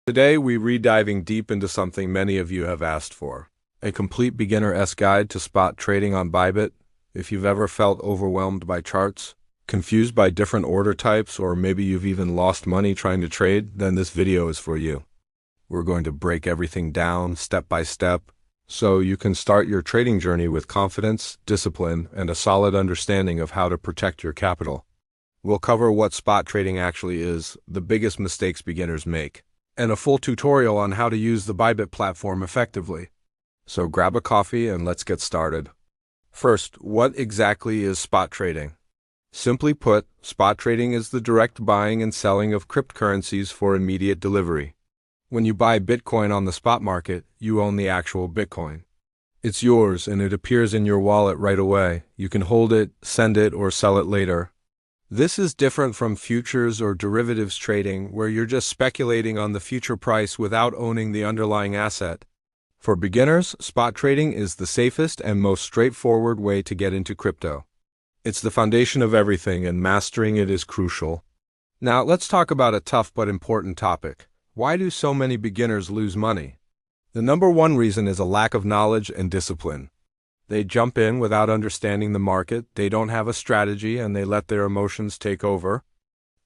Today, we're diving deep into something many of you have asked for, a complete beginner-esque guide to spot trading on Bybit. If you've ever felt overwhelmed by charts, confused by different order types, or maybe you've even lost money trying to trade, then this video is for you. We're going to break everything down step by step, so you can start your trading journey with confidence, discipline, and a solid understanding of how to protect your capital. We'll cover what spot trading actually is, the biggest mistakes beginners make, and a full tutorial on how to use the Bybit platform effectively. So grab a coffee and let's get started. First, what exactly is spot trading? Simply put, spot trading is the direct buying and selling of cryptocurrencies for immediate delivery. When you buy Bitcoin on the spot market, you own the actual Bitcoin. It's yours and it appears in your wallet right away. You can hold it, send it, or sell it later. This is different from futures or derivatives trading, where you're just speculating on the future price without owning the underlying asset. For beginners, spot trading is the safest and most straightforward way to get into crypto. It's the foundation of everything, and mastering it is crucial. Now, let's talk about a tough but important topic. Why do so many beginners lose money? The number one reason is a lack of knowledge and discipline. They jump in without understanding the market, they don't have a strategy, and they let their emotions take over.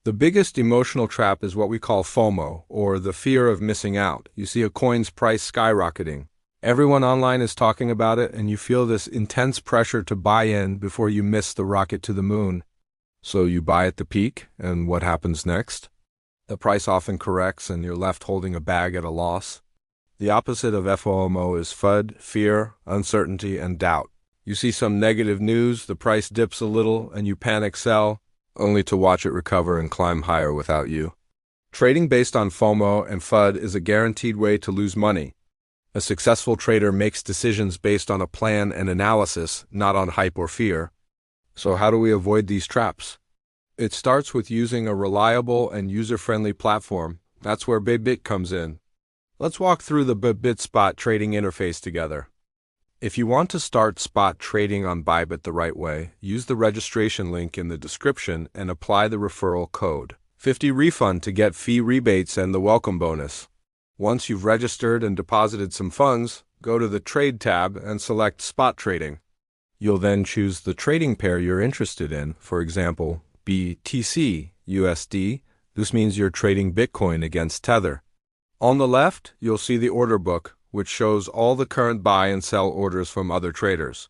The biggest emotional trap is what we call FOMO, or the fear of missing out. You see a coin's price skyrocketing. Everyone online is talking about it, and you feel this intense pressure to buy in before you miss the rocket to the moon. So you buy at the peak, and what happens next? The price often corrects, and you're left holding a bag at a loss. The opposite of FOMO is FUD, fear, uncertainty, and doubt. You see some negative news, the price dips a little, and you panic sell, only to watch it recover and climb higher without you. Trading based on FOMO and FUD is a guaranteed way to lose money. A successful trader makes decisions based on a plan and analysis, not on hype or fear. So how do we avoid these traps? It starts with using a reliable and user-friendly platform. That's where Bybit comes in. Let's walk through the Bybit spot trading interface together. If you want to start spot trading on Bybit the right way, use the registration link in the description and apply the referral code 50 refund to get fee rebates and the welcome bonus. Once you've registered and deposited some funds, go to the Trade tab and select Spot Trading. You'll then choose the trading pair you're interested in, for example, BTC USD. This means you're trading Bitcoin against Tether. On the left, you'll see the order book, which shows all the current buy and sell orders from other traders.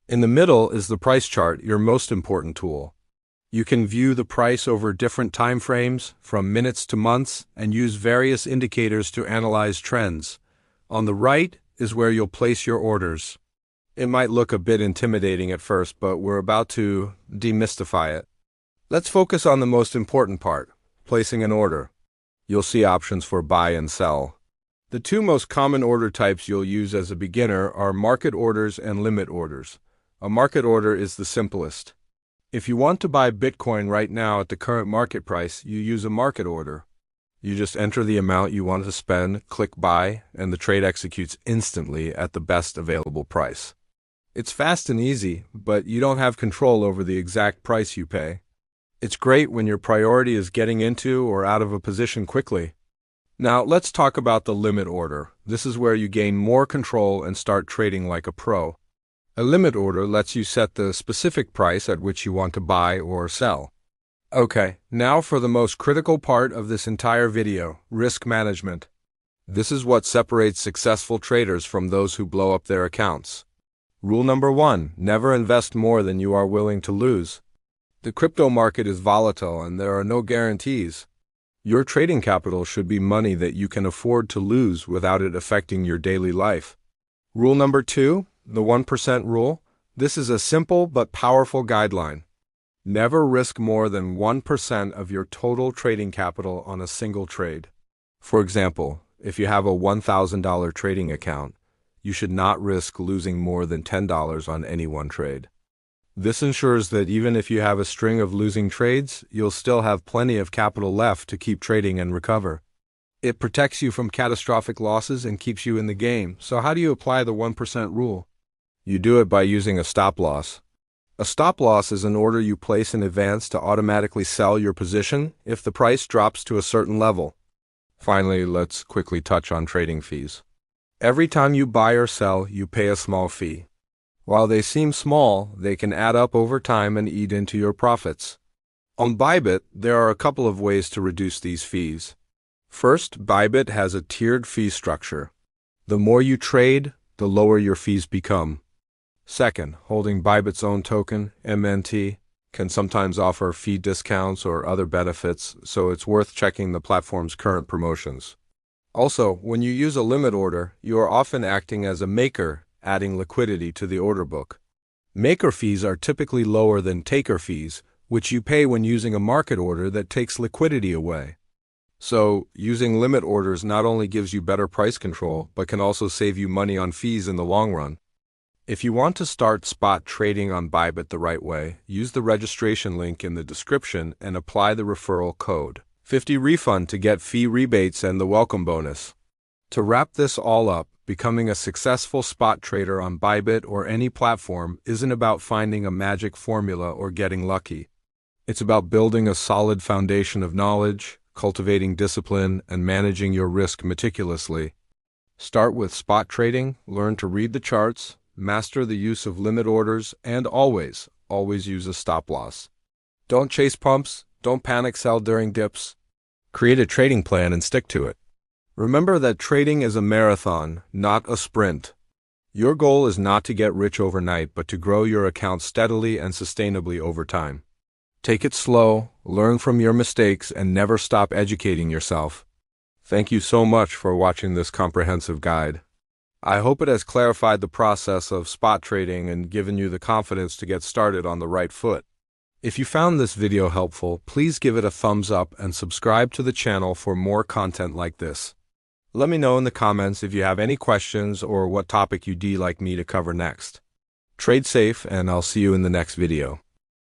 In the middle is the price chart, your most important tool. You can view the price over different time frames, from minutes to months, and use various indicators to analyze trends. On the right is where you'll place your orders. It might look a bit intimidating at first, but we're about to demystify it. Let's focus on the most important part, placing an order. You'll see options for buy and sell. The two most common order types you'll use as a beginner are market orders and limit orders. A market order is the simplest. If you want to buy Bitcoin right now at the current market price, you use a market order. You just enter the amount you want to spend, click buy, and the trade executes instantly at the best available price. It's fast and easy, but you don't have control over the exact price you pay. It's great when your priority is getting into or out of a position quickly. Now, let's talk about the limit order. This is where you gain more control and start trading like a pro. A limit order lets you set the specific price at which you want to buy or sell. Okay, now for the most critical part of this entire video, risk management. This is what separates successful traders from those who blow up their accounts. Rule number 1, never invest more than you are willing to lose. The crypto market is volatile and there are no guarantees. Your trading capital should be money that you can afford to lose without it affecting your daily life. Rule number 2, the 1% rule. This is a simple but powerful guideline. Never risk more than 1% of your total trading capital on a single trade. For example, if you have a $1,000 trading account, you should not risk losing more than $10 on any one trade. This ensures that even if you have a string of losing trades, you'll still have plenty of capital left to keep trading and recover. It protects you from catastrophic losses and keeps you in the game. So how do you apply the 1% rule? You do it by using a stop loss. A stop loss is an order you place in advance to automatically sell your position if the price drops to a certain level. Finally, let's quickly touch on trading fees. Every time you buy or sell, you pay a small fee. While they seem small, they can add up over time and eat into your profits. On Bybit, there are a couple of ways to reduce these fees. First, Bybit has a tiered fee structure. The more you trade, the lower your fees become. Second, holding Bybit's own token, MNT, can sometimes offer fee discounts or other benefits, so it's worth checking the platform's current promotions. Also, when you use a limit order, you are often acting as a maker, adding liquidity to the order book. Maker fees are typically lower than taker fees, which you pay when using a market order that takes liquidity away. So, using limit orders not only gives you better price control, but can also save you money on fees in the long run. If you want to start spot trading on Bybit the right way, use the registration link in the description and apply the referral code 50 refund to get fee rebates and the welcome bonus. To wrap this all up, becoming a successful spot trader on Bybit or any platform isn't about finding a magic formula or getting lucky. It's about building a solid foundation of knowledge, cultivating discipline, and managing your risk meticulously. Start with spot trading, learn to read the charts, master the use of limit orders, and always use a stop loss. Don't chase pumps, don't panic sell during dips. Create a trading plan and stick to it. Remember that trading is a marathon, not a sprint. Your goal is not to get rich overnight, but to grow your account steadily and sustainably over time. Take it slow, learn from your mistakes, and never stop educating yourself. Thank you so much for watching this comprehensive guide. I hope it has clarified the process of spot trading and given you the confidence to get started on the right foot. If you found this video helpful, please give it a thumbs up and subscribe to the channel for more content like this. Let me know in the comments if you have any questions or what topic you'd like me to cover next. Trade safe, and I'll see you in the next video.